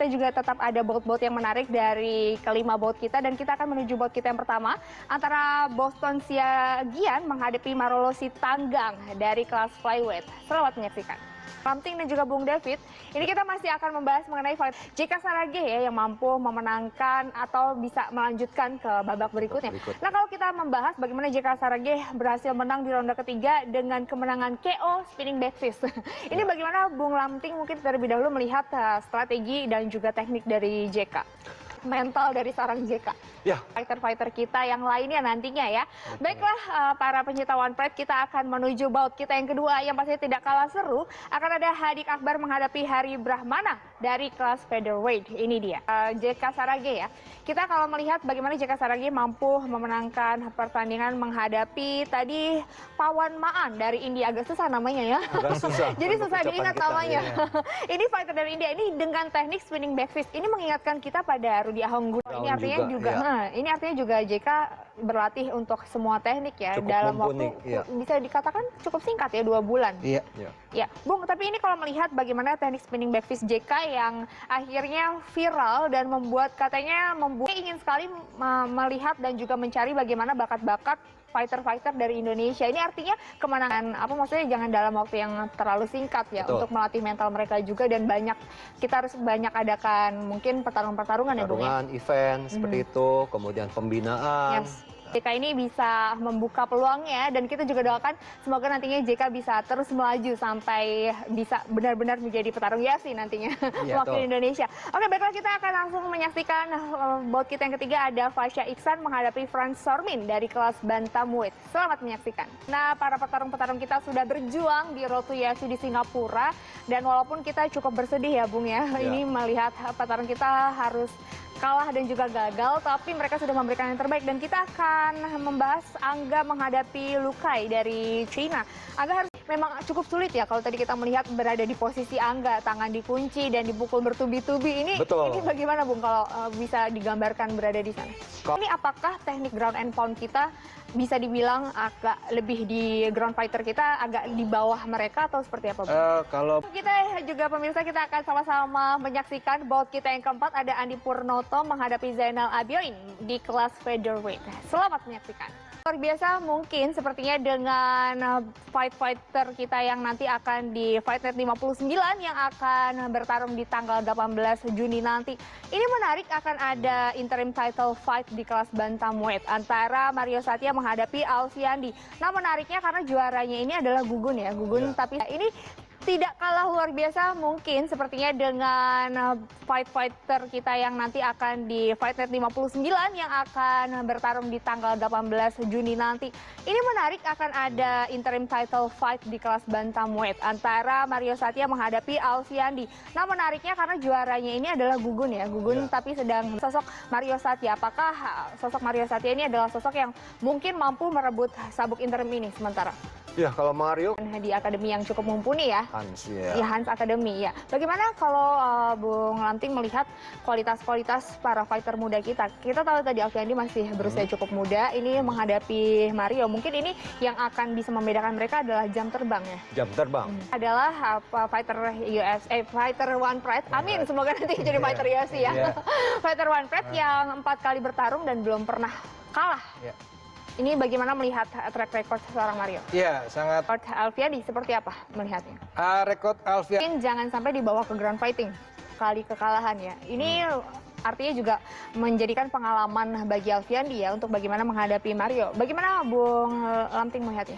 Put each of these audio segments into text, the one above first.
Kita juga tetap ada bout-bout yang menarik dari kelima bout kita dan kita akan menuju bout kita yang pertama antara Boston Siagian menghadapi Marolo Sitanggang dari kelas flyweight. Selamat menyaksikan. Lamting dan juga Bung David, ini kita masih akan membahas mengenai fight JK Saragih ya yang mampu memenangkan atau bisa melanjutkan ke babak berikutnya. Nah kalau kita membahas bagaimana JK Saragih berhasil menang di ronde ketiga dengan kemenangan KO spinning back fist. Ini bagaimana Bung Lamting mungkin terlebih dahulu melihat strategi dan juga teknik dari JK. Mental dari seorang JK. Ya. Fighter-fighter kita yang lainnya nantinya ya. Baiklah para penyita One Pride, kita akan menuju bout kita yang kedua yang pastinya tidak kalah seru. Akan ada Hadik Akbar menghadapi Hari Brahmana dari kelas featherweight. Ini dia JK Saragih ya. Kita kalau melihat bagaimana JK Saragih mampu memenangkan pertandingan menghadapi tadi Pawan Maan dari India. Agak susah namanya ya. Agak susah. Jadi susah diingat namanya. Ya. Ini fighter dari India ini dengan teknik spinning back fist. Ini mengingatkan kita pada Rudy Ahonggun. Ini artinya juga ini artinya juga JK berlatih untuk semua teknik ya. Cukup dalam waktu bisa dikatakan cukup singkat ya, 2 bulan. Iya. Ya, Bung, tapi ini kalau melihat bagaimana teknik spinning back fist JK yang akhirnya viral dan katanya ingin sekali melihat dan juga mencari bagaimana bakat-bakat fighter-fighter dari Indonesia. Ini artinya kemenangan maksudnya jangan dalam waktu yang terlalu singkat ya. Betul. Untuk melatih mental mereka juga dan kita harus banyak adakan mungkin pertarungan ya Bung ya. Event seperti itu, kemudian pembinaan. Yes. JK ini bisa membuka peluangnya dan kita juga doakan semoga nantinya JK bisa terus melaju sampai bisa benar-benar menjadi petarung UFC nantinya mewakili Indonesia. Oke, baiklah kita akan langsung menyaksikan bout kita yang ketiga ada Fasya Iksan menghadapi Franz Sormin dari kelas bantamweight. Selamat menyaksikan. Nah, para petarung-petarung kita sudah berjuang di Road to UFC di Singapura dan walaupun kita cukup bersedih ya Bung ya. Ini melihat petarung kita harus kalah dan juga gagal, tapi mereka sudah memberikan yang terbaik dan kita akan membahas Angga menghadapi Lukai dari China. Angga harus memang cukup sulit ya kalau tadi kita melihat berada di posisi Angga, tangan dikunci dan dipukul bertubi-tubi. Ini bagaimana Bung kalau bisa digambarkan berada di sana? Ini apakah teknik ground and pound kita bisa dibilang agak lebih di ground fighter kita agak di bawah mereka atau seperti apa? Kalau kita juga pemirsa kita akan sama-sama menyaksikan bout kita yang keempat ada Andi Purnoto menghadapi Zainal Abidin di kelas featherweight. Selamat menyaksikan. Luar biasa mungkin sepertinya dengan fighter kita yang nanti akan di Fightnet 59 yang akan bertarung di tanggal 18 Juni nanti. Ini menarik akan ada interim title fight di kelas bantamweight antara Mario Satya menghadapi Alfiandi. Nah menariknya karena juaranya ini adalah Gugun ya, tapi ini tidak kalah luar biasa mungkin sepertinya dengan fighter kita yang nanti akan di Fightnet 59 yang akan bertarung di tanggal 18 Juni nanti. Ini menarik akan ada interim title fight di kelas bantamweight antara Mario Satya menghadapi Alfiandi. Nah menariknya karena juaranya ini adalah Gugun ya, tapi sedang sosok Mario Satya. Apakah sosok Mario Satya ini adalah sosok yang mungkin mampu merebut sabuk interim ini sementara? Ya, kalau Mario di akademi yang cukup mumpuni ya. Hans ya. Ya, Hans Academy ya. Bagaimana kalau Bung Lamting melihat kualitas-kualitas para fighter muda kita? Kita tahu tadi Alfiandi masih berusia cukup muda, ini menghadapi Mario. Mungkin ini yang akan bisa membedakan mereka adalah jam terbang ya. Jam terbang. Adalah fighter UFC, fighter One Pride. Amin, semoga nanti jadi fighter UFC ya. Fighter One Pride yang 4 kali bertarung dan belum pernah kalah. Ini bagaimana melihat track record seorang Mario? Iya, sangat. Alfiandi seperti apa melihatnya? Rekod Alfiandi. Mungkin jangan sampai dibawa ke ground fighting, kali kekalahan ya. Ini artinya juga menjadikan pengalaman bagi Alfiandi ya untuk bagaimana menghadapi Mario. Bagaimana Bung Lamting melihatnya?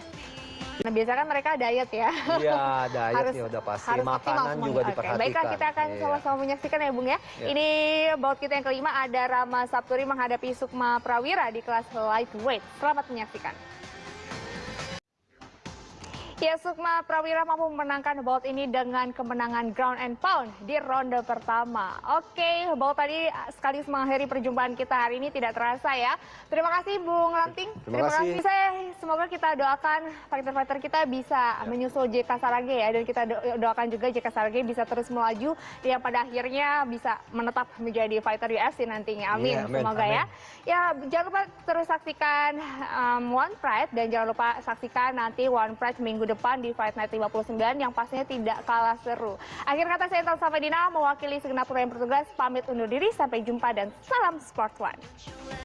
Nah, biasanya kan mereka diet ya. Iya, diet ya udah pasti. Makanan juga diperhatikan. Baiklah, kita akan sama-sama menyaksikan ya Bung ya. Ini bout kita yang kelima ada Rama Sapturi menghadapi Sukma Prawira di kelas lightweight. Selamat menyaksikan. Ya, Sukma Prawira mampu memenangkan bout ini dengan kemenangan ground and pound di ronde pertama. Oke, bout tadi sekaligus mengakhiri perjumpaan kita hari ini tidak terasa ya. Terima kasih Bung Lamting. Terima kasih. Semoga kita doakan fighter-fighter kita bisa menyusul JK Saragih ya. Dan kita doakan juga JK Saragih bisa terus melaju yang pada akhirnya bisa menetap menjadi fighter UFC nantinya. Amin. Semoga ya. Ya, jangan lupa terus saksikan One Pride dan jangan lupa saksikan nanti One Pride minggu minggu depan di Fight Night 59 yang pastinya tidak kalah seru. Akhir kata saya Intan Safadina mewakili segenap kru yang bertugas pamit undur diri. Sampai jumpa dan salam Sport One.